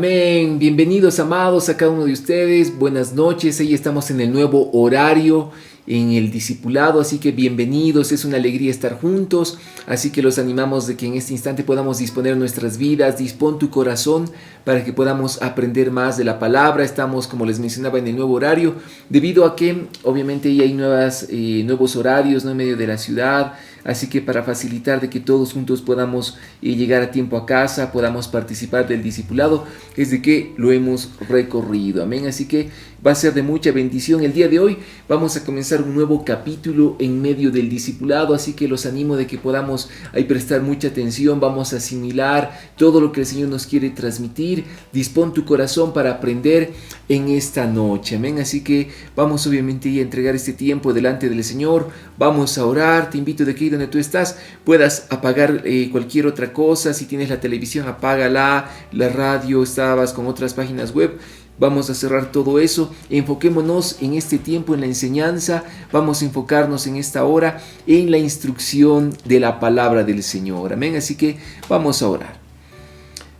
Amén. Bienvenidos, amados, a cada uno de ustedes. Buenas noches. Ahí estamos en el nuevo horario, en el discipulado, así que bienvenidos. Es una alegría estar juntos, así que los animamos de que en este instante podamos disponer nuestras vidas. Dispón tu corazón para que podamos aprender más de la palabra. Estamos, como les mencionaba, en el nuevo horario, debido a que obviamente ya hay nuevos horarios, ¿no?, en medio de la ciudad. Así que para facilitar de que todos juntos podamos llegar a tiempo a casa, podamos participar del discipulado, es de que lo hemos recorrido. Amén. Así que va a ser de mucha bendición. El día de hoy vamos a comenzar un nuevo capítulo en medio del discipulado, así que los animo de que podamos ahí prestar mucha atención. Vamos a asimilar todo lo que el Señor nos quiere transmitir. Dispón tu corazón para aprender en esta noche. Amén. Así que vamos obviamente a entregar este tiempo delante del Señor. Vamos a orar. Te invito de que donde tú estás puedas apagar cualquier otra cosa. Si tienes la televisión, apágala, la radio, estabas con otras páginas web, vamos a cerrar todo eso. Enfoquémonos en este tiempo en la enseñanza. Vamos a enfocarnos en esta hora en la instrucción de la palabra del Señor. Amén. Así que vamos a orar.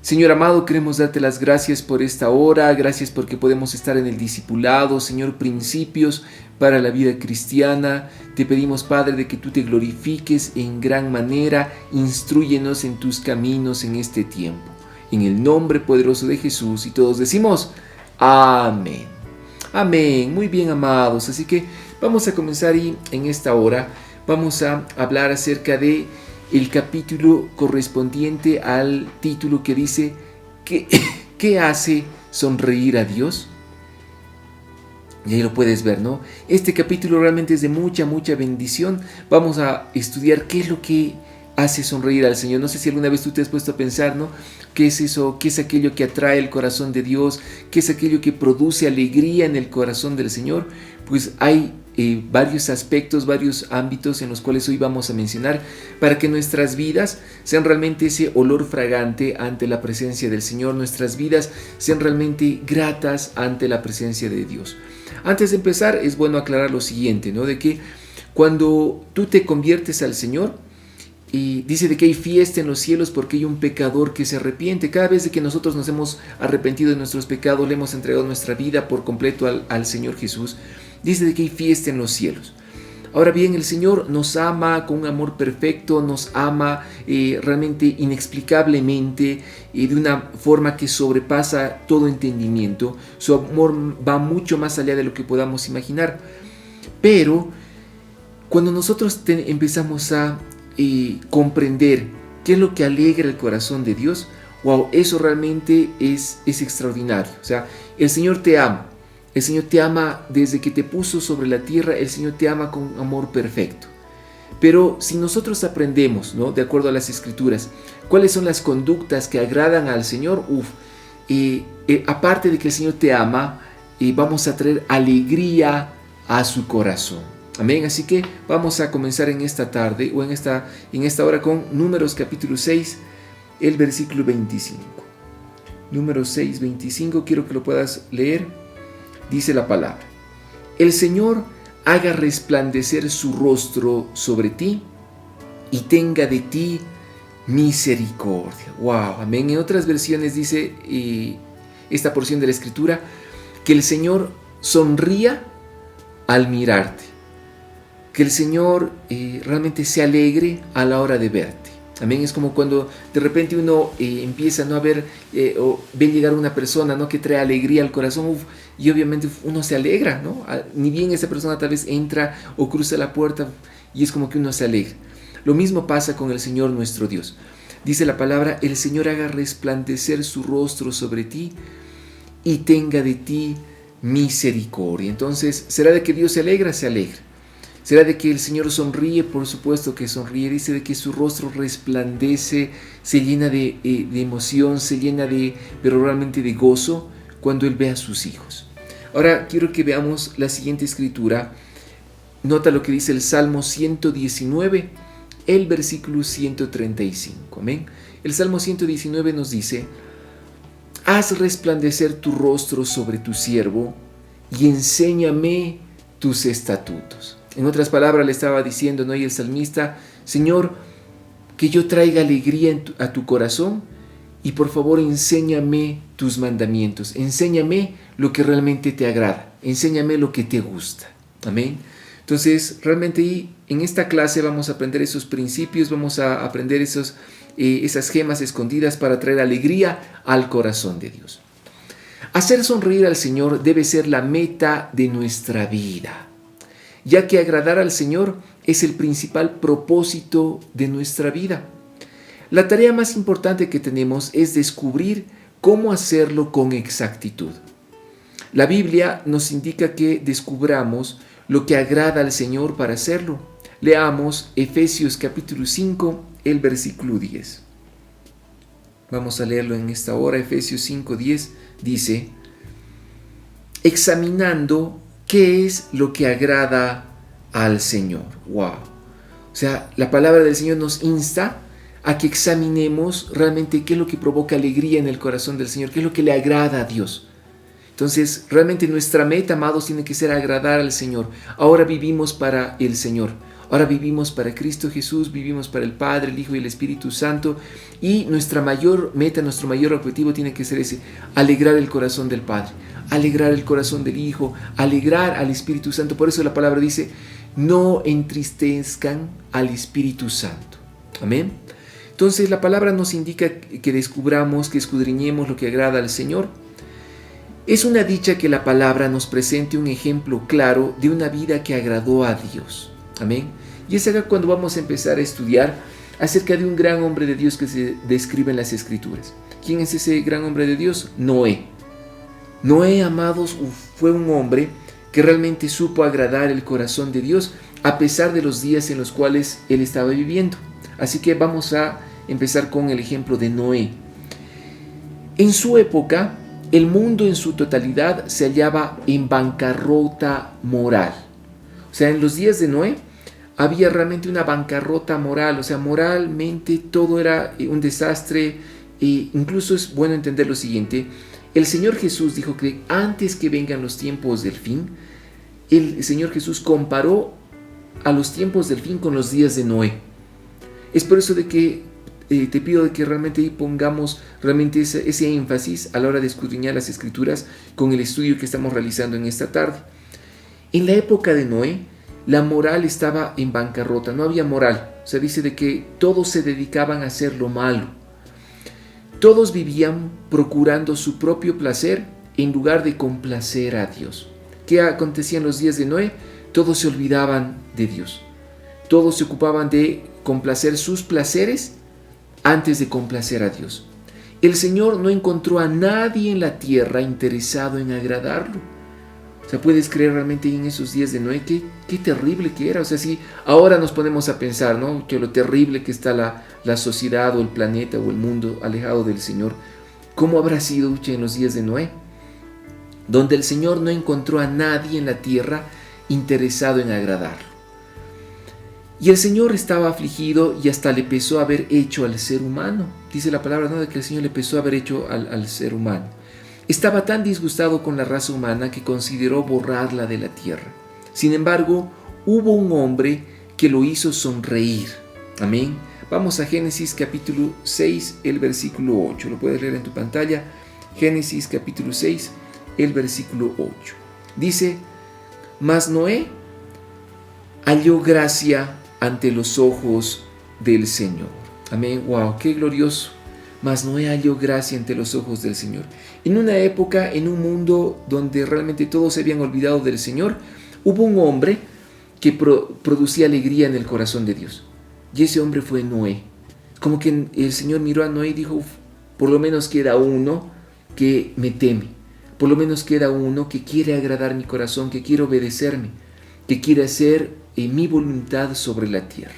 Señor amado, queremos darte las gracias por esta hora. Gracias porque podemos estar en el discipulado, Señor, principios para la vida cristiana. Te pedimos, Padre, de que tú te glorifiques en gran manera. Instrúyenos en tus caminos en este tiempo. En el nombre poderoso de Jesús. Y todos decimos, amén. Amén. Muy bien, amados. Así que vamos a comenzar y en esta hora vamos a hablar acerca de el capítulo correspondiente al título que dice ¿qué hace sonreír a Dios? Y ahí lo puedes ver, ¿no? Este capítulo realmente es de mucha bendición. Vamos a estudiar qué es lo que hace sonreír al Señor. No sé si alguna vez tú te has puesto a pensar, ¿no? ¿Qué es eso? ¿Qué es aquello que atrae el corazón de Dios? ¿Qué es aquello que produce alegría en el corazón del Señor? Pues hay varios aspectos, varios ámbitos en los cuales hoy vamos a mencionar para que nuestras vidas sean realmente ese olor fragante ante la presencia del Señor. Nuestras vidas sean realmente gratas ante la presencia de Dios. Antes de empezar, es bueno aclarar lo siguiente, ¿no? De que cuando tú te conviertes al Señor, y dice de que hay fiesta en los cielos porque hay un pecador que se arrepiente. Cada vez de que nosotros nos hemos arrepentido de nuestros pecados, le hemos entregado nuestra vida por completo al Señor Jesús, dice de que hay fiesta en los cielos. Ahora bien, el Señor nos ama con un amor perfecto, nos ama realmente inexplicablemente, de una forma que sobrepasa todo entendimiento. Su amor va mucho más allá de lo que podamos imaginar. Pero cuando nosotros empezamos a comprender qué es lo que alegra el corazón de Dios, wow, eso realmente es extraordinario. O sea, el Señor te ama. El Señor te ama desde que te puso sobre la tierra. El Señor te ama con amor perfecto. Pero si nosotros aprendemos, ¿no?, de acuerdo a las Escrituras, cuáles son las conductas que agradan al Señor, aparte de que el Señor te ama, vamos a traer alegría a su corazón. Amén. Así que vamos a comenzar en esta tarde o en esta hora con Números capítulo 6, el versículo 25. Números 6, 25, quiero que lo puedas leer. Dice la palabra: el Señor haga resplandecer su rostro sobre ti y tenga de ti misericordia. Wow, amén. En otras versiones dice esta porción de la Escritura que el Señor sonría al mirarte, que el Señor realmente se alegre a la hora de verte. Amén. Es como cuando de repente uno empieza, ¿no?, a ver o ve llegar una persona, ¿no?, que trae alegría al corazón, y obviamente uno se alegra, ¿no? Ni bien esa persona tal vez entra o cruza la puerta y es como que uno se alegra. Lo mismo pasa con el Señor nuestro Dios. Dice la palabra: el Señor haga resplandecer su rostro sobre ti y tenga de ti misericordia. Entonces, ¿será de que Dios se alegra? Se alegra. ¿Será de que el Señor sonríe? Por supuesto que sonríe. Dice de que su rostro resplandece, se llena de emoción, se llena pero realmente de gozo cuando Él ve a sus hijos. Ahora quiero que veamos la siguiente escritura. Nota lo que dice el Salmo 119, el versículo 135. Amén. El Salmo 119 nos dice: haz resplandecer tu rostro sobre tu siervo y enséñame tus estatutos. En otras palabras le estaba diciendo, ¿no?, y el salmista: Señor, que yo traiga alegría a tu corazón y por favor enséñame tus mandamientos. Enséñame lo que realmente te agrada. Enséñame lo que te gusta. Amén. Entonces, realmente en esta clase vamos a aprender esos principios, vamos a aprender esas gemas escondidas para traer alegría al corazón de Dios. Hacer sonreír al Señor debe ser la meta de nuestra vida, ya que agradar al Señor es el principal propósito de nuestra vida. La tarea más importante que tenemos es descubrir cómo hacerlo con exactitud. La Biblia nos indica que descubramos lo que agrada al Señor para hacerlo. Leamos Efesios capítulo 5, el versículo 10. Vamos a leerlo en esta hora. Efesios 5, 10 dice: examinando qué es lo que agrada al Señor. ¡Wow! O sea, la palabra del Señor nos insta a que examinemos realmente qué es lo que provoca alegría en el corazón del Señor, qué es lo que le agrada a Dios. Entonces, realmente nuestra meta, amados, tiene que ser agradar al Señor. Ahora vivimos para el Señor. Ahora vivimos para Cristo Jesús, vivimos para el Padre, el Hijo y el Espíritu Santo. Y nuestra mayor meta, nuestro mayor objetivo tiene que ser ese: alegrar el corazón del Padre, alegrar el corazón del Hijo, alegrar al Espíritu Santo. Por eso la palabra dice: no entristezcan al Espíritu Santo. Amén. Entonces la palabra nos indica que descubramos, que escudriñemos lo que agrada al Señor. Es una dicha que la palabra nos presente un ejemplo claro de una vida que agradó a Dios. Amén. Y es acá cuando vamos a empezar a estudiar acerca de un gran hombre de Dios que se describe en las Escrituras. ¿Quién es ese gran hombre de Dios? Noé. Noé, amados, fue un hombre que realmente supo agradar el corazón de Dios a pesar de los días en los cuales él estaba viviendo. Así que vamos a empezar con el ejemplo de Noé. En su época, el mundo en su totalidad se hallaba en bancarrota moral. O sea, en los días de Noé había realmente una bancarrota moral. O sea, moralmente todo era un desastre. Incluso es bueno entender lo siguiente: el Señor Jesús dijo que antes que vengan los tiempos del fin, el Señor Jesús comparó a los tiempos del fin con los días de Noé. Es por eso de que te pido de que realmente pongamos realmente ese énfasis a la hora de escudriñar las Escrituras con el estudio que estamos realizando en esta tarde. En la época de Noé, la moral estaba en bancarrota, no había moral. O sea, dice de que todos se dedicaban a hacer lo malo. Todos vivían procurando su propio placer en lugar de complacer a Dios. ¿Qué acontecía en los días de Noé? Todos se olvidaban de Dios. Todos se ocupaban de complacer sus placeres antes de complacer a Dios. El Señor no encontró a nadie en la tierra interesado en agradarlo. O sea, puedes creer realmente en esos días de Noé qué terrible que era. O sea, si ahora nos ponemos a pensar, ¿no?, que lo terrible que está la sociedad o el planeta o el mundo alejado del Señor, ¿cómo habrá sido en los días de Noé? Donde el Señor no encontró a nadie en la tierra interesado en agradarlo. Y el Señor estaba afligido y hasta le pesó haber hecho al ser humano. Dice la palabra, ¿no?, de que el Señor le pesó haber hecho al ser humano. Estaba tan disgustado con la raza humana que consideró borrarla de la tierra. Sin embargo, hubo un hombre que lo hizo sonreír. Amén. Vamos a Génesis capítulo 6, el versículo 8. Lo puedes leer en tu pantalla. Génesis capítulo 6, el versículo 8. Dice: mas Noé halló gracia ante los ojos del Señor. Amén. Wow, qué glorioso. Mas Noé halló gracia ante los ojos del Señor. En una época, en un mundo donde realmente todos se habían olvidado del Señor, hubo un hombre que producía alegría en el corazón de Dios. Y ese hombre fue Noé. Como que el Señor miró a Noé y dijo: por lo menos queda uno que me teme. Por lo menos queda uno que quiere agradar mi corazón, que quiere obedecerme, que quiere hacer mi voluntad sobre la tierra.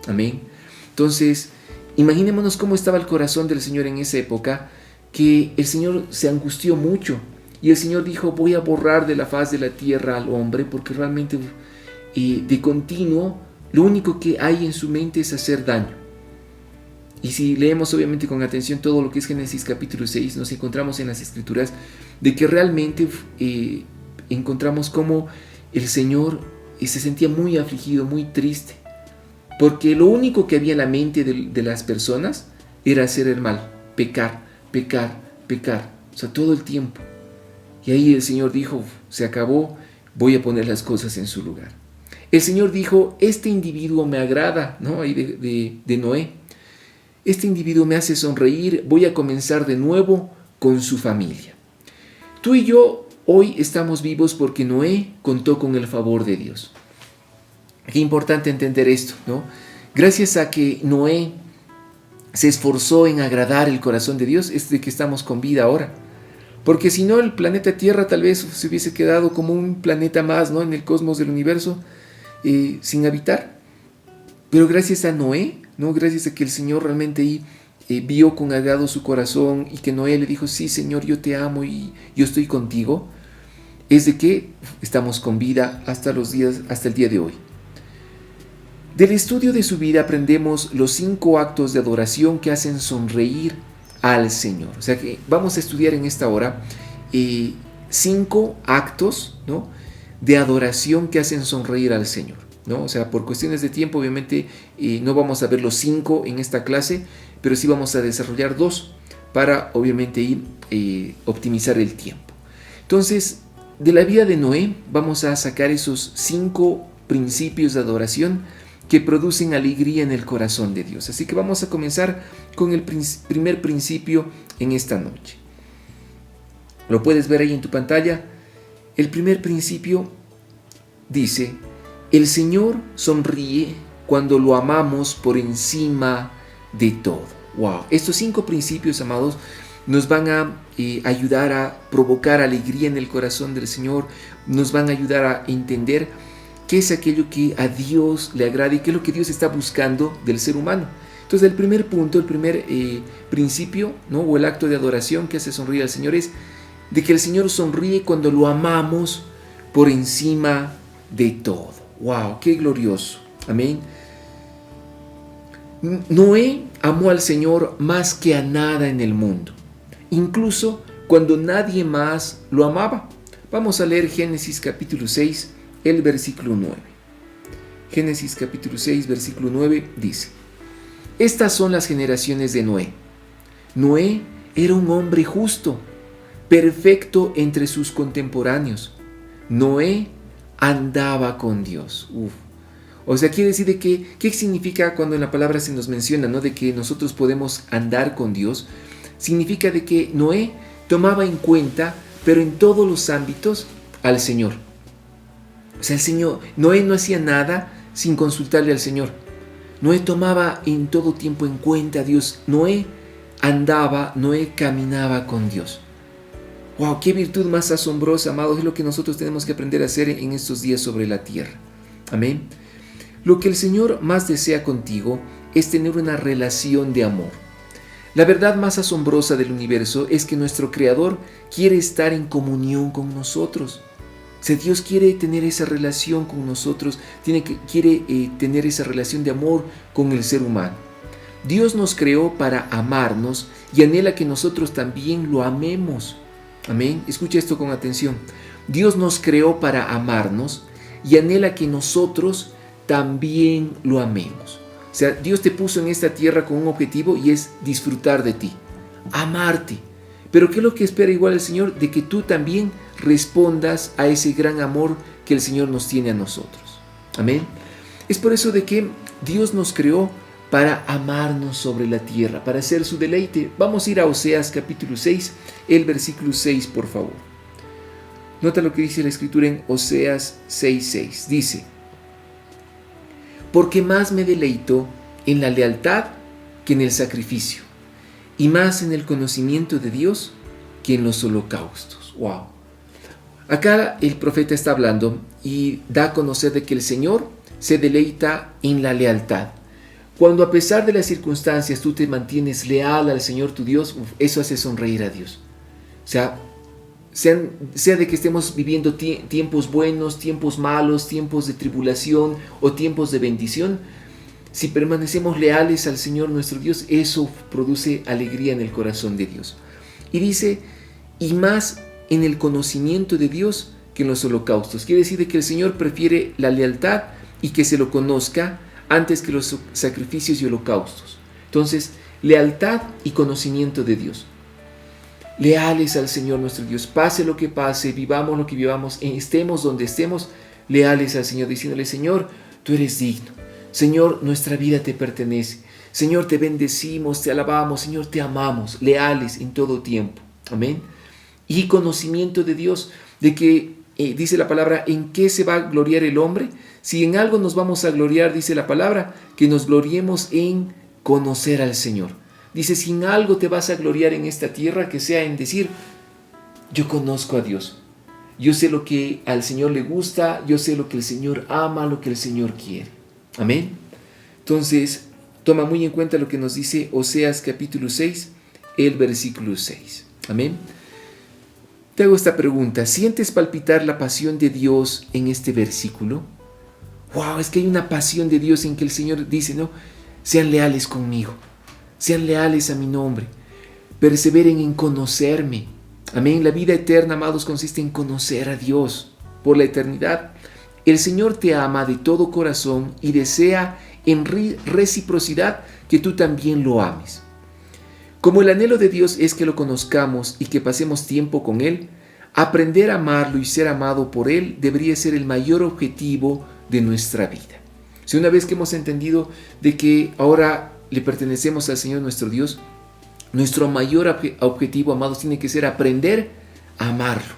Amén. Entonces, imaginémonos cómo estaba el corazón del Señor en esa época, que el Señor se angustió mucho. Y el Señor dijo: voy a borrar de la faz de la tierra al hombre, porque realmente de continuo lo único que hay en su mente es hacer daño. Y si leemos obviamente con atención todo lo que es Génesis capítulo 6, nos encontramos en las Escrituras de que realmente encontramos cómo el Señor se sentía muy afligido, muy triste, porque lo único que había en la mente de las personas era hacer el mal, pecar, pecar, pecar. O sea, todo el tiempo. Y ahí el Señor dijo, se acabó, voy a poner las cosas en su lugar. El Señor dijo, este individuo me agrada, ¿no? Ahí de Noé. Este individuo me hace sonreír, voy a comenzar de nuevo con su familia. Tú y yo hoy estamos vivos porque Noé contó con el favor de Dios. Qué importante entender esto, ¿no? Gracias a que Noé se esforzó en agradar el corazón de Dios, es de que estamos con vida ahora. Porque si no, el planeta Tierra tal vez se hubiese quedado como un planeta más, ¿no? En el cosmos del universo, sin habitar. Pero gracias a Noé, ¿no? Gracias a que el Señor realmente vio con agrado su corazón y que Noé le dijo, sí, Señor, yo te amo y yo estoy contigo, es de que estamos con vida hasta el día de hoy. Del estudio de su vida aprendemos los 5 actos de adoración que hacen sonreír al Señor. O sea que vamos a estudiar en esta hora 5 actos, ¿no?, de adoración que hacen sonreír al Señor, ¿no? O sea, por cuestiones de tiempo, obviamente, no vamos a ver los 5 en esta clase, pero sí vamos a desarrollar 2 para, obviamente, optimizar el tiempo. Entonces, de la vida de Noé vamos a sacar esos 5 principios de adoración que producen alegría en el corazón de Dios. Así que vamos a comenzar con el primer principio en esta noche. Lo puedes ver ahí en tu pantalla. El primer principio dice, el Señor sonríe cuando lo amamos por encima de todo. Wow, estos 5 principios, amados, nos van a ayudar a provocar alegría en el corazón del Señor, nos van a ayudar a entender qué es aquello que a Dios le agrada y qué es lo que Dios está buscando del ser humano. Entonces, el primer punto, el primer principio, ¿no?, o el acto de adoración que hace sonreír al Señor es de que el Señor sonríe cuando lo amamos por encima de todo. ¡Wow! ¡Qué glorioso! Amén. Noé amó al Señor más que a nada en el mundo, incluso cuando nadie más lo amaba. Vamos a leer Génesis capítulo 6, el versículo 9. Génesis capítulo 6, versículo 9 dice, estas son las generaciones de Noé. Noé era un hombre justo, perfecto entre sus contemporáneos. Noé andaba con Dios. O sea, quiere decir de que, ¿qué significa cuando en la palabra se nos menciona, ¿no?, de que nosotros podemos andar con Dios? Significa de que Noé tomaba en cuenta, pero en todos los ámbitos, al Señor. O sea, Noé no hacía nada sin consultarle al Señor. Noé tomaba en todo tiempo en cuenta a Dios. Noé caminaba con Dios. ¡Wow! ¡Qué virtud más asombrosa, amados! Es lo que nosotros tenemos que aprender a hacer en estos días sobre la tierra. Amén. Lo que el Señor más desea contigo es tener una relación de amor. La verdad más asombrosa del universo es que nuestro Creador quiere estar en comunión con nosotros. O sea, Dios quiere tener esa relación con nosotros, quiere tener esa relación de amor con el ser humano. Dios nos creó para amarnos y anhela que nosotros también lo amemos. Amén. Escucha esto con atención. Dios nos creó para amarnos y anhela que nosotros también lo amemos. O sea, Dios te puso en esta tierra con un objetivo y es disfrutar de ti, amarte. Pero ¿qué es lo que espera igual el Señor? De que tú también respondas a ese gran amor que el Señor nos tiene a nosotros. Amén. Es por eso de que Dios nos creó para amarnos sobre la tierra, para hacer su deleite. Vamos a ir a Oseas capítulo 6, el versículo 6, por favor. Nota lo que dice la Escritura en Oseas 6:6. Dice, porque más me deleito en la lealtad que en el sacrificio, y más en el conocimiento de Dios que en los holocaustos. ¡Wow! Acá el profeta está hablando y da a conocer de que el Señor se deleita en la lealtad. Cuando a pesar de las circunstancias tú te mantienes leal al Señor tu Dios, eso hace sonreír a Dios. O sea de que estemos viviendo tiempos buenos, tiempos malos, tiempos de tribulación o tiempos de bendición, si permanecemos leales al Señor nuestro Dios, eso produce alegría en el corazón de Dios. Y dice, y más en el conocimiento de Dios que en los holocaustos. Quiere decir que el Señor prefiere la lealtad y que se lo conozca antes que los sacrificios y holocaustos. Entonces, lealtad y conocimiento de Dios. leales al Señor nuestro Dios. Pase lo que pase, vivamos lo que vivamos, estemos donde estemos, leales al Señor, diciéndole: Señor, tú eres digno. Señor, nuestra vida te pertenece. Señor, te bendecimos, te alabamos. Señor, te amamos, leales en todo tiempo. Amén. Y conocimiento de Dios, de que dice la palabra, ¿en qué se va a gloriar el hombre? Si en algo nos vamos a gloriar, dice la palabra, que nos gloriemos en conocer al Señor. Dice, si en algo te vas a gloriar en esta tierra, que sea en decir: yo conozco a Dios. Yo sé lo que al Señor le gusta, yo sé lo que el Señor ama, lo que el Señor quiere. Amén. Entonces, toma muy en cuenta lo que nos dice Oseas capítulo 6, el versículo 6. Amén. Te hago esta pregunta: ¿sientes palpitar la pasión de Dios en este versículo? Wow, es que hay una pasión de Dios en que el Señor dice, ¿no? Sean leales conmigo, sean leales a mi nombre, perseveren en conocerme. Amén. La vida eterna, amados, consiste en conocer a Dios por la eternidad. El Señor te ama de todo corazón y desea en reciprocidad que tú también lo ames. Como el anhelo de Dios es que lo conozcamos y que pasemos tiempo con Él, aprender a amarlo y ser amado por Él debería ser el mayor objetivo de nuestra vida. Si una vez que hemos entendido de que ahora le pertenecemos al Señor nuestro Dios, nuestro mayor objetivo, amados, tiene que ser aprender a amarlo.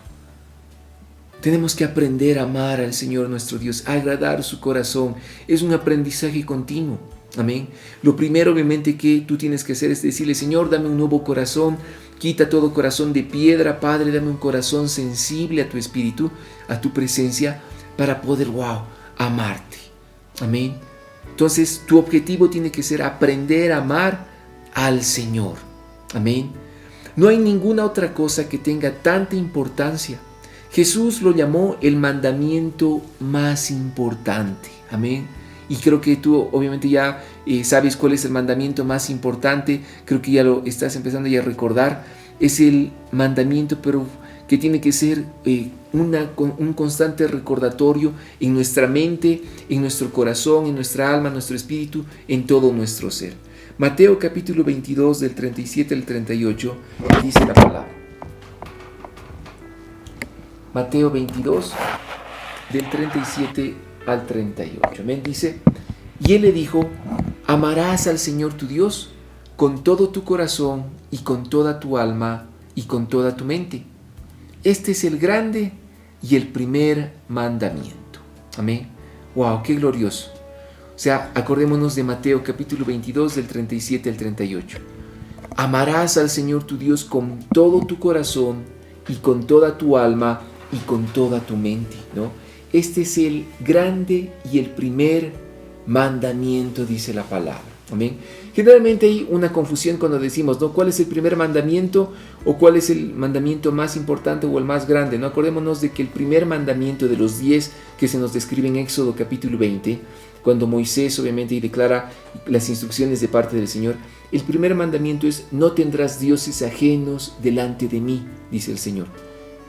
Tenemos que aprender a amar al Señor nuestro Dios, a agradar su corazón. Es un aprendizaje continuo. Amén. Lo primero, obviamente, que tú tienes que hacer es decirle: Señor, dame un nuevo corazón. Quita todo corazón de piedra. Padre, dame un corazón sensible a tu espíritu, a tu presencia, para poder, amarte. Amén. Entonces, tu objetivo tiene que ser aprender a amar al Señor. Amén. No hay ninguna otra cosa que tenga tanta importancia. Jesús lo llamó el mandamiento más importante. Amén. Y creo que tú obviamente ya sabes cuál es el mandamiento más importante. Creo que ya lo estás empezando ya a recordar. Es el mandamiento, pero que tiene que ser un constante recordatorio en nuestra mente, en nuestro corazón, en nuestra alma, en nuestro espíritu, en todo nuestro ser. Mateo capítulo 22 del 37 al 38 dice la palabra. Mateo 22 del 37 al 38. Amén. Dice: y él le dijo: amarás al Señor tu Dios con todo tu corazón y con toda tu alma y con toda tu mente. Este es el grande y el primer mandamiento. Amén. Wow, qué glorioso. O sea, acordémonos de Mateo capítulo 22 del 37 al 38. Amarás al Señor tu Dios con todo tu corazón y con toda tu alma y con toda tu mente, ¿no? Este es el grande y el primer mandamiento, dice la palabra. Amén. Generalmente hay una confusión cuando decimos, ¿no? ¿Cuál es el primer mandamiento o cuál es el mandamiento más importante o el más grande? ¿No? Acordémonos de que el primer mandamiento de los 10 que se nos describe en Éxodo capítulo 20, cuando Moisés obviamente declara las instrucciones de parte del Señor, el primer mandamiento es: no tendrás dioses ajenos delante de mí, dice el Señor.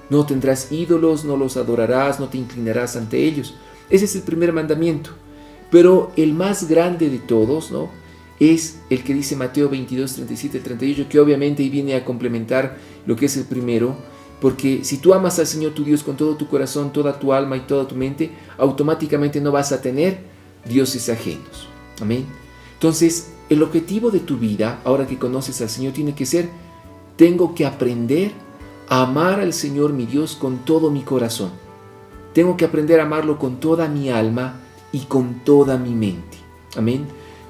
No tendrás ídolos, no los adorarás, no te inclinarás ante ellos. Ese es el primer mandamiento. Pero el más grande de todos, ¿no?, es el que dice Mateo 22, 37, 38, que obviamente ahí viene a complementar lo que es el primero, porque si tú amas al Señor tu Dios con todo tu corazón, toda tu alma y toda tu mente, automáticamente no vas a tener dioses ajenos. Amén. Entonces, el objetivo de tu vida, ahora que conoces al Señor, tiene que ser: tengo que aprender a amar al Señor mi Dios con todo mi corazón. Tengo que aprender a amarlo con toda mi alma y con toda mi mente. Amén.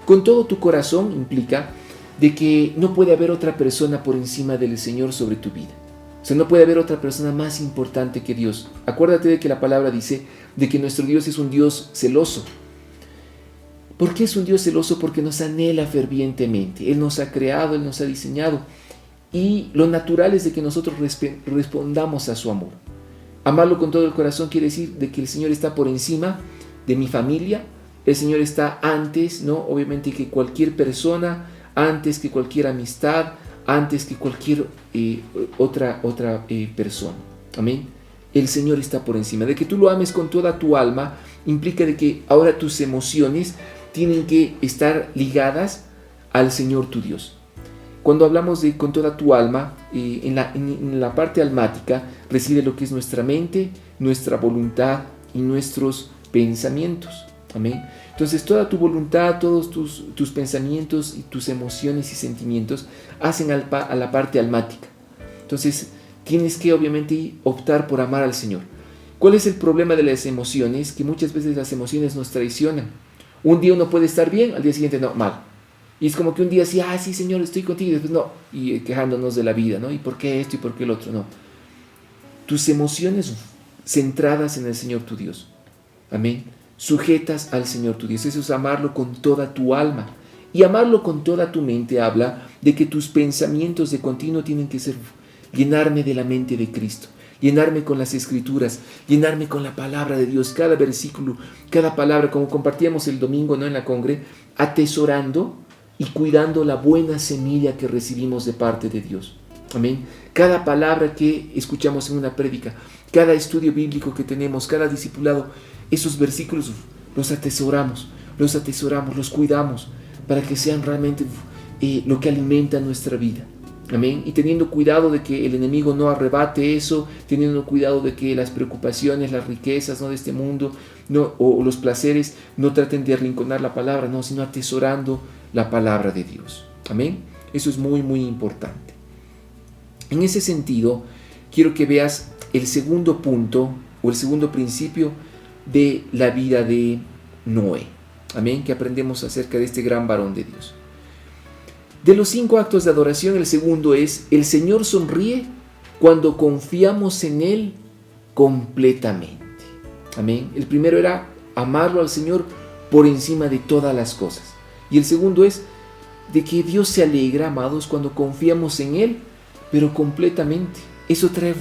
Con todo tu corazón implica de que no puede haber otra persona por encima del Señor sobre tu vida. O sea, no puede haber otra persona más importante que Dios. Acuérdate de que la palabra dice de que nuestro Dios es un Dios celoso. ¿Por qué es un Dios celoso? Porque nos anhela fervientemente. Él nos ha creado, Él nos ha diseñado. Y lo natural es de que nosotros respondamos a su amor. Amarlo con todo el corazón quiere decir de que el Señor está por encima de mi familia. El Señor está antes, ¿no?, obviamente, que cualquier persona, antes que cualquier amistad, antes que cualquier otra persona. Amén. El Señor está por encima. De que tú lo ames con toda tu alma implica de que ahora tus emociones tienen que estar ligadas al Señor tu Dios. Cuando hablamos de con toda tu alma, en la parte almática reside lo que es nuestra mente, nuestra voluntad y nuestros pensamientos. Amén. Entonces toda tu voluntad, todos tus pensamientos y tus emociones y sentimientos hacen a la parte almática. Entonces tienes que obviamente optar por amar al Señor. ¿Cuál es el problema de las emociones? Que muchas veces las emociones nos traicionan. Un día uno puede estar bien, al día siguiente no, mal. Y es como que un día sí, sí Señor, estoy contigo, y después no, y quejándonos de la vida, ¿no? ¿Y por qué esto y por qué el otro? No. Tus emociones centradas en el Señor tu Dios. Amén. Sujetas al Señor tu Dios. Eso es amarlo con toda tu alma. Y amarlo con toda tu mente habla de que tus pensamientos de continuo tienen que ser llenarme de la mente de Cristo, llenarme con las Escrituras, llenarme con la palabra de Dios, cada versículo, cada palabra, como compartíamos el domingo, ¿no?, en la congre, atesorando y cuidando la buena semilla que recibimos de parte de Dios. Amén. Cada palabra que escuchamos en una prédica, cada estudio bíblico que tenemos, cada discipulado, esos versículos los atesoramos, los cuidamos para que sean realmente lo que alimenta nuestra vida. Amén. Y teniendo cuidado de que el enemigo no arrebate eso, teniendo cuidado de que las preocupaciones, las riquezas, ¿no?, de este mundo, no, o los placeres no traten de arrinconar la palabra, no, sino atesorando la palabra de Dios. Amén. Eso es muy, muy importante. En ese sentido, quiero que veas el segundo punto o el segundo principio de la vida de Noé. Amén. Que aprendemos acerca de este gran varón de Dios. De los 5 actos de adoración, el segundo es: el Señor sonríe cuando confiamos en Él completamente. Amén. El primero era amarlo al Señor por encima de todas las cosas. Y el segundo es de que Dios se alegra, amados, cuando confiamos en Él, pero completamente. Eso trae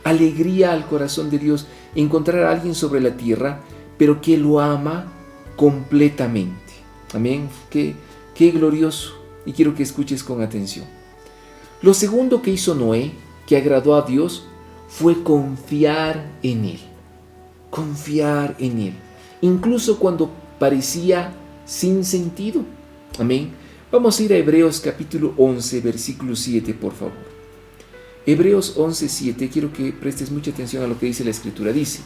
alegría al corazón de Dios, encontrar a alguien sobre la tierra, pero que lo ama completamente. Amén. Qué glorioso. Y quiero que escuches con atención. Lo segundo que hizo Noé, que agradó a Dios, fue confiar en Él. Confiar en Él. Incluso cuando parecía sin sentido. Amén. Vamos a ir a Hebreos capítulo 11, versículo 7, por favor. Hebreos 11, 7, quiero que prestes mucha atención a lo que dice la Escritura. Dice: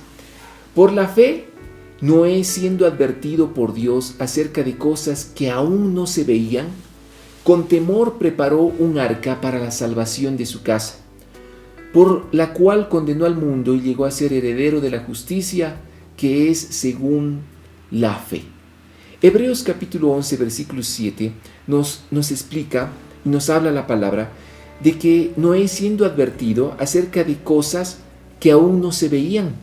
por la fe, Noé, siendo advertido por Dios acerca de cosas que aún no se veían, con temor preparó un arca para la salvación de su casa, por la cual condenó al mundo y llegó a ser heredero de la justicia que es según la fe. Hebreos capítulo 11, versículo 7 nos explica y nos habla la palabra de que Noé, siendo advertido acerca de cosas que aún no se veían.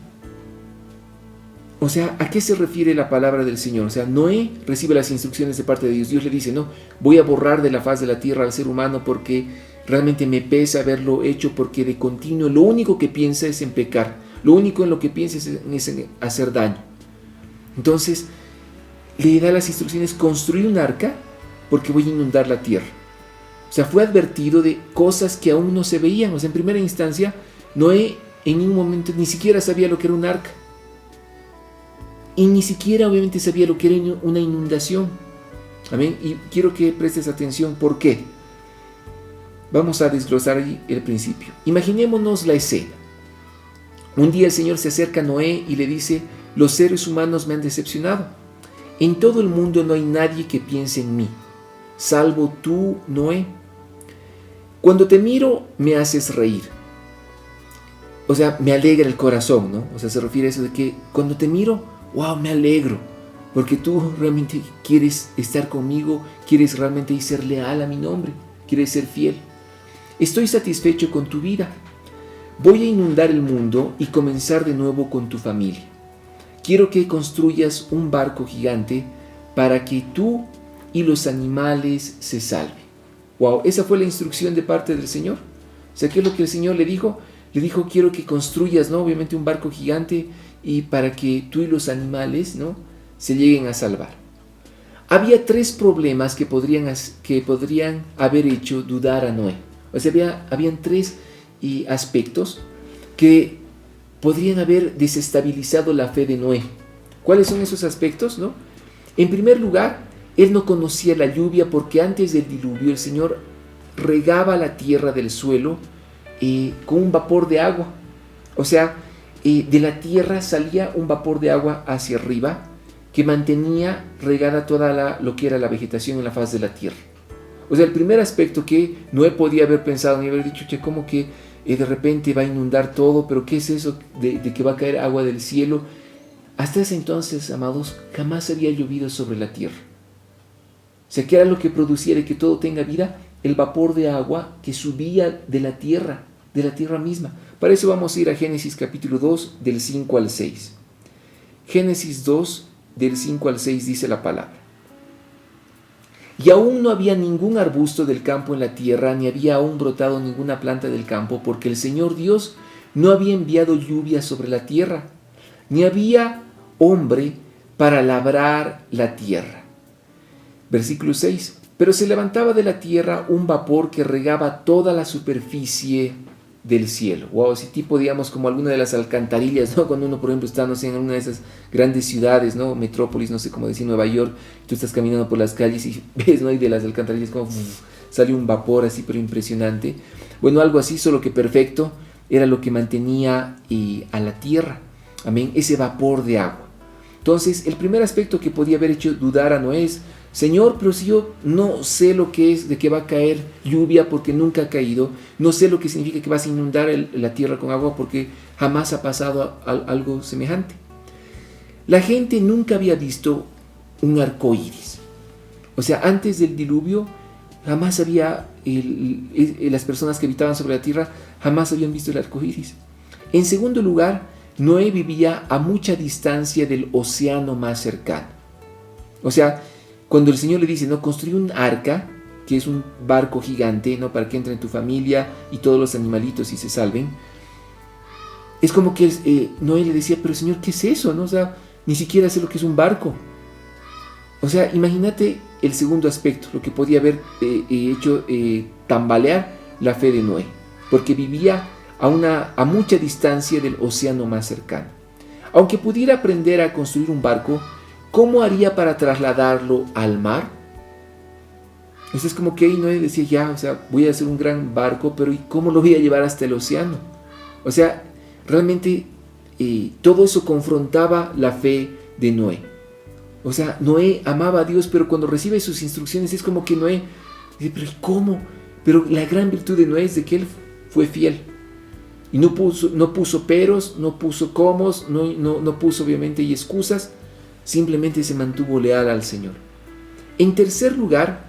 O sea, ¿a qué se refiere la palabra del Señor? O sea, Noé recibe las instrucciones de parte de Dios. Dios le dice: no, voy a borrar de la faz de la tierra al ser humano porque realmente me pesa haberlo hecho, porque de continuo lo único que piensa es en pecar. Lo único en lo que piensa es en hacer daño. Entonces, le da las instrucciones: construir un arca porque voy a inundar la tierra. O sea, fue advertido de cosas que aún no se veían. O sea, en primera instancia, Noé en un momento ni siquiera sabía lo que era un arca. Y ni siquiera obviamente sabía lo que era una inundación. Amén. Y quiero que prestes atención. ¿Por qué? Vamos a desglosar ahí el principio. Imaginémonos la escena. Un día el Señor se acerca a Noé y le dice: los seres humanos me han decepcionado. En todo el mundo no hay nadie que piense en mí, salvo tú, Noé. Cuando te miro, me haces reír. O sea, me alegra el corazón, ¿no? O sea, se refiere a eso de que cuando te miro, wow, me alegro, porque tú realmente quieres estar conmigo, quieres realmente ser leal a mi nombre, quieres ser fiel. Estoy satisfecho con tu vida. Voy a inundar el mundo y comenzar de nuevo con tu familia. Quiero que construyas un barco gigante para que tú y los animales se salven. Wow, esa fue la instrucción de parte del Señor. O sea, ¿qué es lo que el Señor le dijo? Le dijo: quiero que construyas, ¿no?, obviamente un barco gigante, y para que tú y los animales, ¿no?, se lleguen a salvar. Había 3 problemas que podrían haber hecho dudar a Noé. O sea, habían 3 aspectos que podrían haber desestabilizado la fe de Noé. ¿Cuáles son esos aspectos, no? En primer lugar, él no conocía la lluvia, porque antes del diluvio el Señor regaba la tierra del suelo con un vapor de agua. O sea, de la tierra salía un vapor de agua hacia arriba que mantenía regada toda lo que era la vegetación en la faz de la tierra. O sea, el primer aspecto que Noé podía haber pensado ni haber dicho, che, ¿cómo que de repente va a inundar todo? ¿Pero qué es eso de que va a caer agua del cielo? Hasta ese entonces, amados, jamás había llovido sobre la tierra. O sea, ¿qué era lo que produciera que todo tenga vida? El vapor de agua que subía de la tierra misma. Para eso vamos a ir a Génesis capítulo 2, del 5 al 6. Génesis 2, del 5 al 6 dice la palabra. Y aún no había ningún arbusto del campo en la tierra, ni había aún brotado ninguna planta del campo, porque el Señor Dios no había enviado lluvia sobre la tierra, ni había hombre para labrar la tierra. Versículo 6. Pero se levantaba de la tierra un vapor que regaba toda la superficie del cielo. Wow, así tipo, digamos, como alguna de las alcantarillas, ¿no? Cuando uno, por ejemplo, está, no sé, en una de esas grandes ciudades, ¿no? Metrópolis, no sé cómo decir, Nueva York, tú estás caminando por las calles y ves, ¿no? Y de las alcantarillas como sale un vapor así, pero impresionante. Bueno, algo así, solo que perfecto, era lo que mantenía a la tierra. Amén, ese vapor de agua. Entonces, el primer aspecto que podía haber hecho dudar a Noé es: Señor, pero si yo no sé lo que es de que va a caer lluvia porque nunca ha caído, no sé lo que significa que vas a inundar la tierra con agua porque jamás ha pasado algo semejante. La gente nunca había visto un arco iris. O sea, antes del diluvio, jamás había, las personas que habitaban sobre la tierra jamás habían visto el arco iris. En segundo lugar, Noé vivía a mucha distancia del océano más cercano. O sea, cuando el Señor le dice, no, construye un arca, que es un barco gigante, ¿no? Para que entre en tu familia y todos los animalitos y se salven. Es como que Noé le decía, pero Señor, ¿qué es eso? ¿No? O sea, ni siquiera sé lo que es un barco. O sea, imagínate el segundo aspecto, lo que podía haber hecho tambalear la fe de Noé, porque vivía a mucha distancia del océano más cercano. Aunque pudiera aprender a construir un barco, ¿cómo haría para trasladarlo al mar? Eso es como que ahí Noé decía, ya, o sea, voy a hacer un gran barco, pero ¿y cómo lo voy a llevar hasta el océano? O sea, realmente todo eso confrontaba la fe de Noé. O sea, Noé amaba a Dios, pero cuando recibe sus instrucciones es como que Noé dice, pero ¿cómo? Pero la gran virtud de Noé es de que él fue fiel. Y no puso peros, no puso comos, no puso obviamente y excusas. Simplemente se mantuvo leal al Señor. En tercer lugar,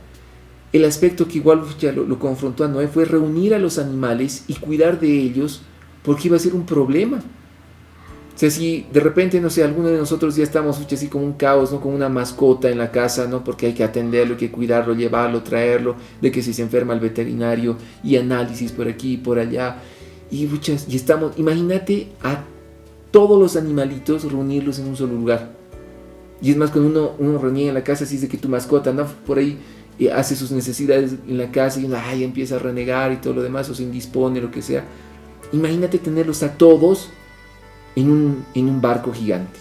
el aspecto que igual ya lo confrontó a Noé fue reunir a los animales y cuidar de ellos, porque iba a ser un problema. O sea, si de repente, no sé, alguno de nosotros ya estamos así como un caos, ¿no? Con una mascota en la casa, ¿no? Porque hay que atenderlo, hay que cuidarlo, llevarlo, traerlo, de que si se enferma el veterinario y análisis por aquí y por allá. Y estamos, imagínate a todos los animalitos reunirlos en un solo lugar. Y es más, cuando uno reunía en la casa, así es de que tu mascota, ¿no? Por ahí hace sus necesidades en la casa y empieza a renegar y todo lo demás, o se indispone, lo que sea. Imagínate tenerlos a todos en un barco gigante.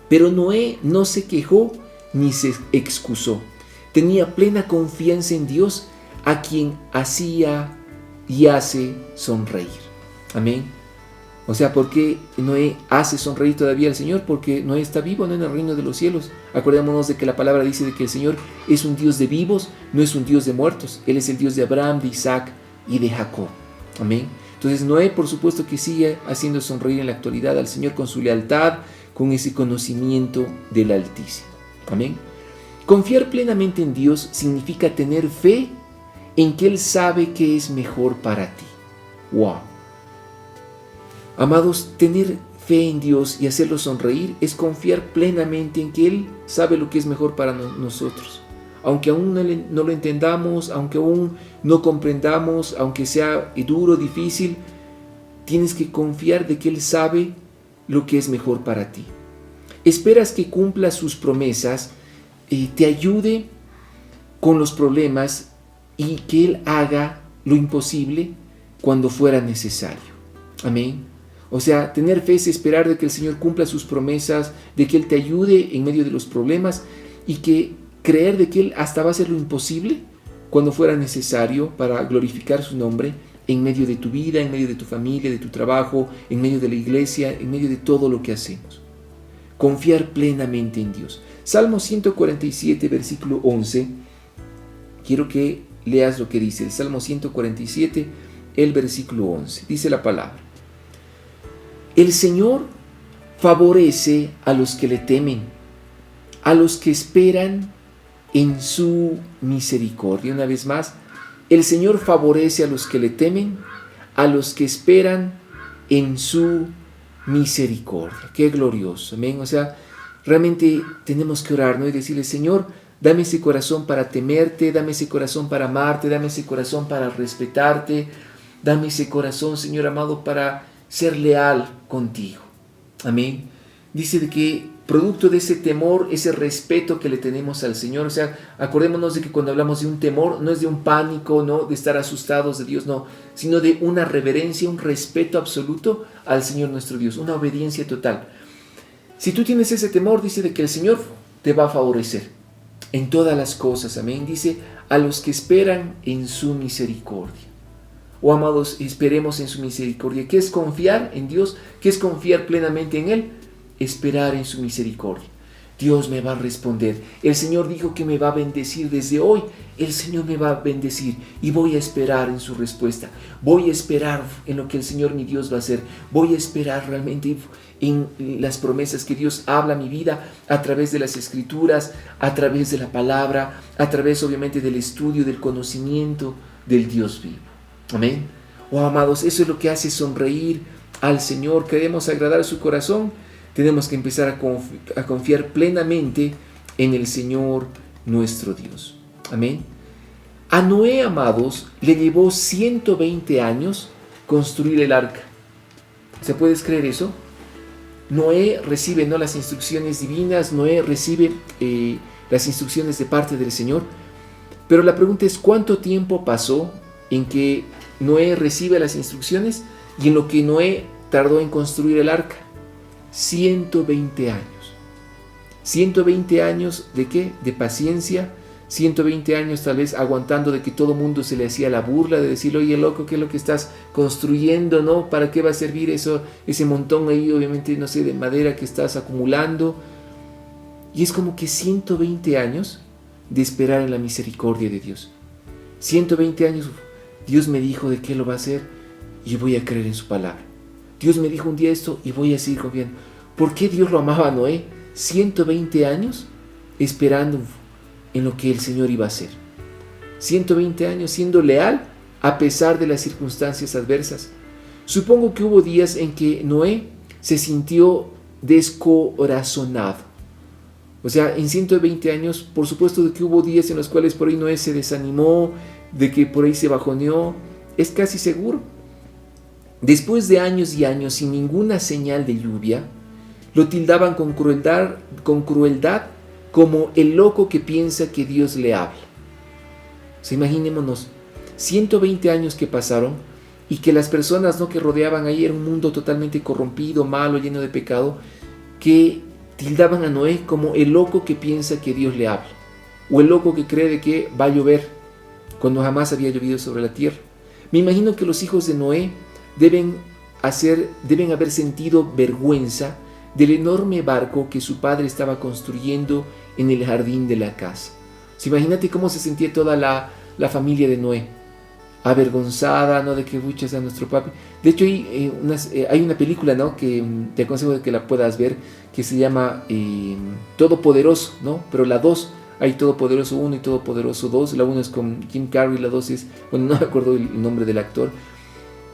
Pero Noé no se quejó ni se excusó. Tenía plena confianza en Dios, a quien hacía y hace sonreír. Amén. O sea, ¿por qué Noé hace sonreír todavía al Señor? Porque Noé está vivo, no en el reino de los cielos. Acordémonos de que la palabra dice de que el Señor es un Dios de vivos, no es un Dios de muertos. Él es el Dios de Abraham, de Isaac y de Jacob. Amén. Entonces Noé, por supuesto que sigue haciendo sonreír en la actualidad al Señor con su lealtad, con ese conocimiento del Altísimo. Amén. Confiar plenamente en Dios significa tener fe en que Él sabe qué es mejor para ti. ¡Wow! Amados, tener fe en Dios y hacerlo sonreír es confiar plenamente en que Él sabe lo que es mejor para nosotros. Aunque aún no lo entendamos, aunque aún no comprendamos, aunque sea duro, difícil, tienes que confiar de que Él sabe lo que es mejor para ti. Esperas que cumpla sus promesas, te ayude con los problemas y que Él haga lo imposible cuando fuera necesario. Amén. O sea, tener fe es esperar de que el Señor cumpla sus promesas, de que Él te ayude en medio de los problemas y que creer de que Él hasta va a hacer lo imposible cuando fuera necesario para glorificar su nombre en medio de tu vida, en medio de tu familia, de tu trabajo, en medio de la iglesia, en medio de todo lo que hacemos. Confiar plenamente en Dios. Salmo 147, versículo 11. Quiero que leas lo que dice el Salmo 147, el versículo 11. Dice la palabra: el Señor favorece a los que le temen, a los que esperan en su misericordia. Una vez más, el Señor favorece a los que le temen, a los que esperan en su misericordia. Qué glorioso, amén. O sea, realmente tenemos que orar, ¿no? Y decirle: Señor, dame ese corazón para temerte, dame ese corazón para amarte, dame ese corazón para respetarte, dame ese corazón, Señor amado, para ser leal contigo. Amén. Dice de que producto de ese temor, ese respeto que le tenemos al Señor, o sea, acordémonos de que cuando hablamos de un temor, no es de un pánico, no de estar asustados de Dios, no, sino de una reverencia, un respeto absoluto al Señor nuestro Dios, una obediencia total. Si tú tienes ese temor, dice de que el Señor te va a favorecer en todas las cosas, amén. Dice: a los que esperan en su misericordia. Oh, amados, esperemos en su misericordia. ¿Qué es confiar en Dios? ¿Qué es confiar plenamente en Él? Esperar en su misericordia. Dios me va a responder. El Señor dijo que me va a bendecir desde hoy. El Señor me va a bendecir y voy a esperar en su respuesta. Voy a esperar en lo que el Señor mi Dios va a hacer. Voy a esperar realmente en las promesas que Dios habla a mi vida a través de las Escrituras, a través de la palabra, a través obviamente del estudio, del conocimiento del Dios vivo. Amén. Oh, amados, eso es lo que hace sonreír al Señor. Queremos agradar a su corazón. Tenemos que empezar a confiar plenamente en el Señor nuestro Dios. Amén. A Noé, amados, le llevó 120 años construir el arca. ¿Se puede creer eso? Noé recibe las instrucciones divinas, Noé recibe las instrucciones de parte del Señor. Pero la pregunta es: ¿cuánto tiempo pasó en que Noé recibe las instrucciones y en lo que Noé tardó en construir el arca? 120 años. 120 años ¿de qué? De paciencia. 120 años tal vez aguantando de que todo mundo se le hacía la burla, de decirle: oye, loco, ¿qué es lo que estás construyendo, no? ¿Para qué va a servir eso, ese montón ahí, obviamente, no sé, de madera que estás acumulando? Y es como que 120 años de esperar en la misericordia de Dios. 120 años, Dios me dijo de qué lo va a hacer y voy a creer en su palabra. Dios me dijo un día esto y voy a seguir confiando. ¿Por qué Dios lo amaba a Noé? 120 años esperando en lo que el Señor iba a hacer. 120 años siendo leal a pesar de las circunstancias adversas. Supongo que hubo días en que Noé se sintió descorazonado. O sea, en 120 años, por supuesto de que hubo días en los cuales por ahí Noé se desanimó, de que por ahí se bajoneó. Es casi seguro. Después de años y años sin ninguna señal de lluvia, lo tildaban con crueldad como el loco que piensa que Dios le habla. O sea, imaginémonos, 120 años que pasaron y que las personas, ¿no?, que rodeaban ahí era un mundo totalmente corrompido, malo, lleno de pecado, que tildaban a Noé como el loco que piensa que Dios le habla, o el loco que cree de que va a llover cuando jamás había llovido sobre la tierra. Me imagino que los hijos de Noé deben haber sentido vergüenza del enorme barco que su padre estaba construyendo en el jardín de la casa. O sea, imagínate cómo se sentía toda la familia de Noé, avergonzada, ¿no?, de que buchas a nuestro papi. De hecho, hay una película, ¿no?, que te aconsejo de que la puedas ver, que se llama Todopoderoso, ¿no? Pero la 2, hay Todopoderoso 1 y Todopoderoso 2. La 1 es con Jim Carrey, la 2 es, bueno, no me acuerdo el nombre del actor.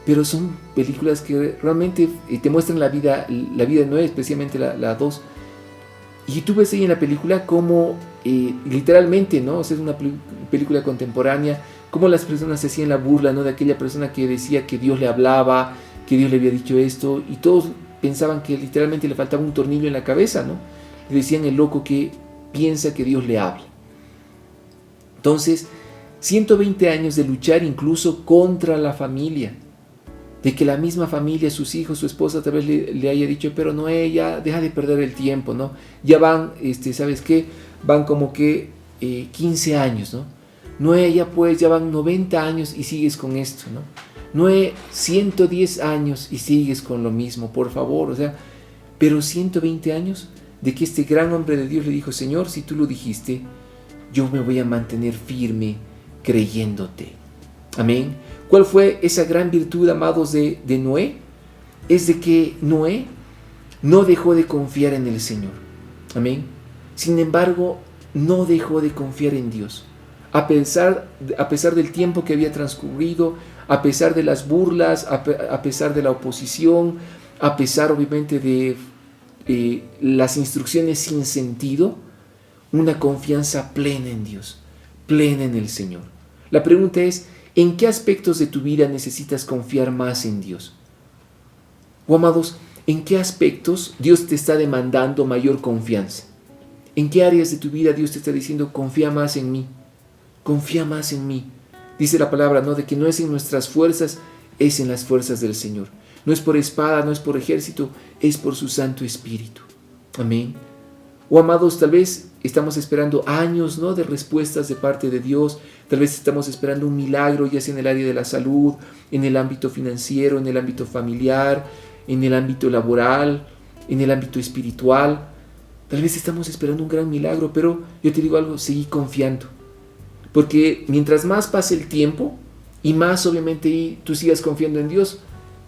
Pero son películas que realmente te muestran la vida de Noé, especialmente la 2. Y tú ves ahí en la película cómo literalmente, ¿no? O sea, es una película contemporánea, cómo las personas se hacían la burla, ¿no?, de aquella persona que decía que Dios le hablaba, que Dios le había dicho esto, y todos pensaban que literalmente le faltaba un tornillo en la cabeza, ¿no? Le decían el loco que piensa que Dios le habla. Entonces, 120 años de luchar incluso contra la familia, de que la misma familia, sus hijos, su esposa tal vez le haya dicho: pero Noé, ya deja de perder el tiempo, ¿no? Ya van, ¿sabes qué? Van como que 15 años, ¿no? Noé, ya van 90 años y sigues con esto, ¿no? Noé, 110 años y sigues con lo mismo, por favor, o sea, pero 120 años de que este gran hombre de Dios le dijo, Señor, si tú lo dijiste, yo me voy a mantener firme creyéndote. Amén. ¿Cuál fue esa gran virtud, amados, de Noé? Es de que Noé no dejó de confiar en el Señor. Amén. Sin embargo, no dejó de confiar en Dios. A pesar del tiempo que había transcurrido, a pesar de las burlas, a pesar de la oposición, a pesar obviamente de las instrucciones sin sentido, una confianza plena en Dios, plena en el Señor. La pregunta es, ¿en qué aspectos de tu vida necesitas confiar más en Dios? O amados, ¿en qué aspectos Dios te está demandando mayor confianza? ¿En qué áreas de tu vida Dios te está diciendo, confía más en mí? Confía más en mí. Dice la palabra, ¿no? De que no es en nuestras fuerzas, es en las fuerzas del Señor. No es por espada, no es por ejército, es por su Santo Espíritu. Amén. O amados, tal vez estamos esperando años, ¿no?, de respuestas de parte de Dios. Tal vez estamos esperando un milagro, ya sea en el área de la salud, en el ámbito financiero, en el ámbito familiar, en el ámbito laboral, en el ámbito espiritual. Tal vez estamos esperando un gran milagro, pero yo te digo algo, seguí confiando. Porque mientras más pase el tiempo y más obviamente tú sigas confiando en Dios,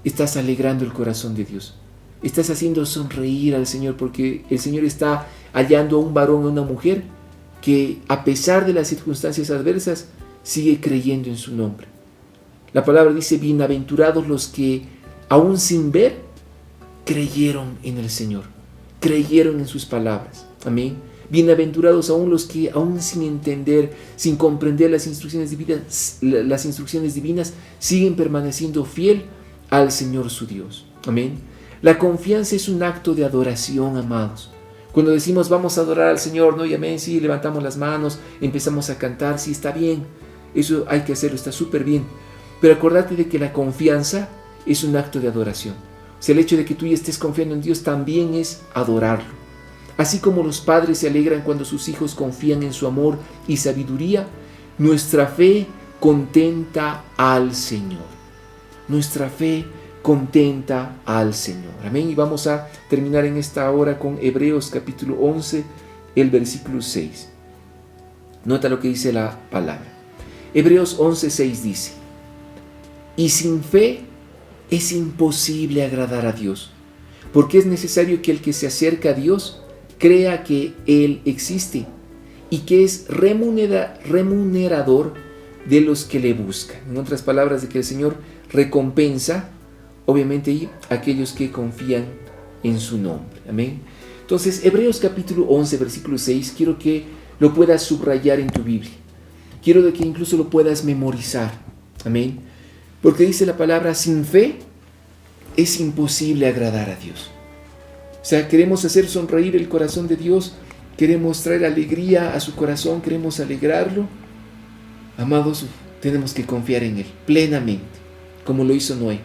estás alegrando el corazón de Dios. Estás haciendo sonreír al Señor, porque el Señor está hallando a un varón o una mujer que a pesar de las circunstancias adversas sigue creyendo en su nombre. La palabra dice, bienaventurados los que aún sin ver creyeron en el Señor, creyeron en sus palabras. Amén. Bienaventurados aún los que aún sin entender, sin comprender las instrucciones divinas, siguen permaneciendo fiel al Señor su Dios. Amén. La confianza es un acto de adoración, amados. Cuando decimos vamos a adorar al Señor, ¿no? Y amén, sí, levantamos las manos, empezamos a cantar, sí, está bien. Eso hay que hacerlo, está súper bien. Pero acordate de que la confianza es un acto de adoración. O sea, el hecho de que tú ya estés confiando en Dios también es adorarlo. Así como los padres se alegran cuando sus hijos confían en su amor y sabiduría, nuestra fe contenta al Señor. Nuestra fe contenta al Señor. Amén. Y vamos a terminar en esta hora con Hebreos capítulo 11, el versículo 6. Nota lo que dice la palabra. Hebreos 11, 6 dice, y sin fe es imposible agradar a Dios, porque es necesario que el que se acerca a Dios crea que Él existe y que es remunerador de los que le buscan. En otras palabras, de que el Señor recompensa, obviamente, a aquellos que confían en su nombre. Amén. Entonces, Hebreos capítulo 11, versículo 6, quiero que lo puedas subrayar en tu Biblia. Quiero de que incluso lo puedas memorizar. Amén. Porque dice la palabra, sin fe es imposible agradar a Dios. O sea, queremos hacer sonreír el corazón de Dios, queremos traer alegría a su corazón, queremos alegrarlo. Amados, tenemos que confiar en Él plenamente, como lo hizo Noé.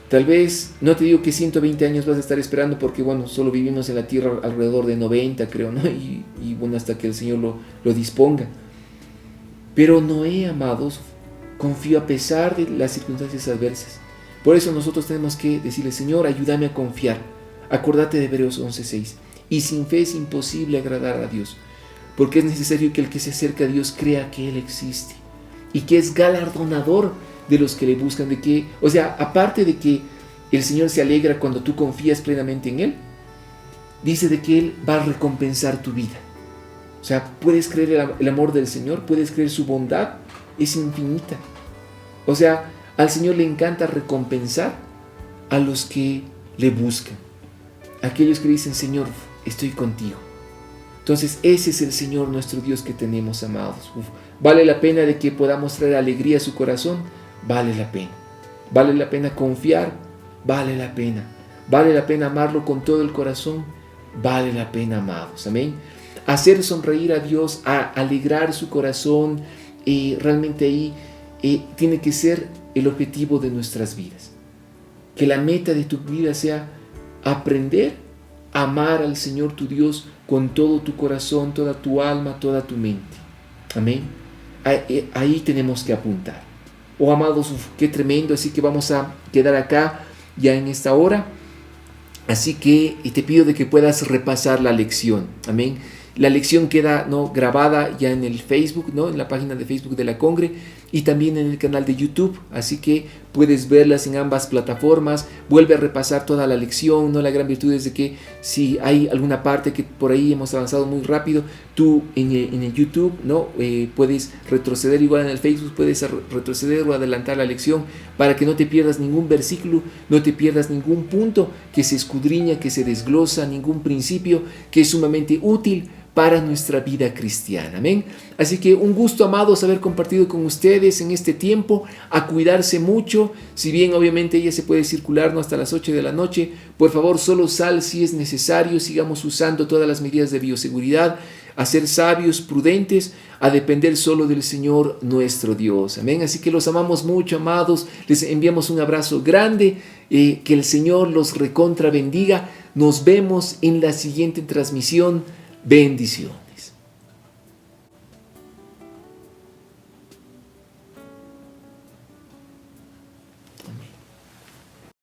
Tal vez, no te digo que 120 años vas a estar esperando, porque bueno, solo vivimos en la tierra alrededor de 90, creo, ¿no? Y bueno, hasta que el Señor lo disponga. Pero Noé, amados, confió a pesar de las circunstancias adversas. Por eso nosotros tenemos que decirle, Señor, ayúdame a confiar. Acordate de Hebreos 11:6. Y sin fe es imposible agradar a Dios, porque es necesario que el que se acerca a Dios crea que Él existe y que es galardonador de los que le buscan. De que, o sea, aparte de que el Señor se alegra cuando tú confías plenamente en Él, dice de que Él va a recompensar tu vida. O sea, puedes creer el amor del Señor, puedes creer su bondad, es infinita. O sea, al Señor le encanta recompensar a los que le buscan, aquellos que dicen, Señor, estoy contigo. Entonces ese es el Señor nuestro Dios que tenemos, amados. Vale la pena de que podamos traer alegría a su corazón, vale la pena. Vale la pena confiar, vale la pena. Vale la pena amarlo con todo el corazón, vale la pena, amados. Amén. Hacer sonreír a Dios, a alegrar su corazón, realmente ahí tiene que ser el objetivo de nuestras vidas. Que la meta de tu vida sea aprender a amar al Señor tu Dios con todo tu corazón, toda tu alma, toda tu mente. Amén. ahí tenemos que apuntar. Oh, amados, qué tremendo. Así que vamos a quedar acá ya en esta hora. Así que te pido de que puedas repasar la lección. Amén. La lección queda, ¿no?, grabada ya en el Facebook, ¿no?, en la página de Facebook de la Congre, y también en el canal de YouTube. Así que puedes verlas en ambas plataformas. Vuelve a repasar toda la lección, ¿no? La gran virtud es de que si hay alguna parte que por ahí hemos avanzado muy rápido, tú en el YouTube, ¿no?, puedes retroceder. Igual en el Facebook puedes retroceder o adelantar la lección para que no te pierdas ningún versículo, no te pierdas ningún punto que se escudriña, que se desglosa, ningún principio que es sumamente útil para nuestra vida cristiana. Amén. Así que un gusto, amados, haber compartido con ustedes en este tiempo. A cuidarse mucho. Si bien obviamente ella se puede circular, ¿no?, hasta las 8 de la noche, por favor solo sal si es necesario. Sigamos usando todas las medidas de bioseguridad, a ser sabios, prudentes, a depender solo del Señor nuestro Dios. Amén. Así que los amamos mucho, amados. Les enviamos un abrazo grande. Que el Señor los recontra bendiga. Nos vemos en la siguiente transmisión. Bendición.